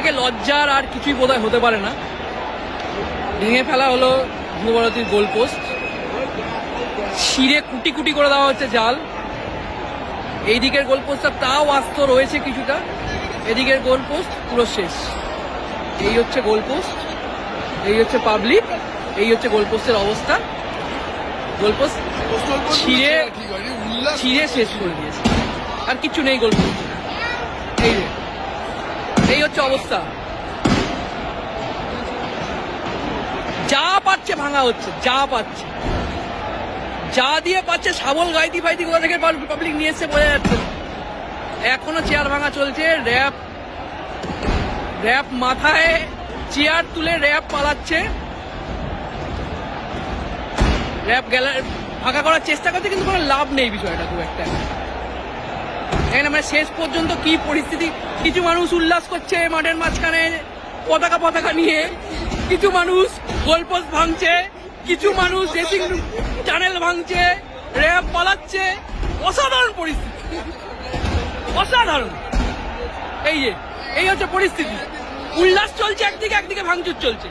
থেকে লজ্জার আর কিছুই বোধহয় হতে পারে না। ভেঙে ফেলা হলো ধ্রুবভারতীর গোলপোস্ট, ছিঁড়ে কুটি কুটি করে দেওয়া হচ্ছে জাল। এই দিকের গোলপোস্টটা তাও আস্ত রয়েছে কিছুটা, এদিকের গোলপোস্ট পুরো শেষ। এই হচ্ছে গোলপোস্ট, এই হচ্ছে পাবলিক, এই হচ্ছে গোলপোস্টের অবস্থা। গোলপোস্ট ছিঁড়ে ছিঁড়ে শেষ করে দিয়েছে, আর কিছু নেই গোলপোস্ট। এই হচ্ছে অবস্থা, যা পাচ্ছে ভাঙা হচ্ছে, যা পাচ্ছে, যা দিয়ে পাচ্ছে। শাবল গাইতি ফাইতি কোথা থেকে পাবলিক নিয়ে এসছে বোঝা যাচ্ছে। এখনো চেয়ার ভাঙা চলছে, র্যাপ মাথায় চেয়ার তুলে র্যাপ পালাচ্ছে, র্যাপ ফাঁকা করার চেষ্টা করছে, কিন্তু কোনো লাভ নেই বিষয়টা খুব একটা। এখানে মানে শেষ পর্যন্ত কি পরিস্থিতি, কিছু মানুষ উল্লাস করছে মাঠের মাঝখানে পতাকা নিয়ে, কিছু মানুষ গোলপোস্ট ভাঙছে, কিছু মানুষ ড্রেসিং টানেল ভাঙছে, র্যাপ পালাচ্ছে। অসাধারণ পরিস্থিতি, অসাধারণ। এই হচ্ছে পরিস্থিতি, উল্লাস চলছে একদিকে, একদিকে ভাঙচুর চলছে।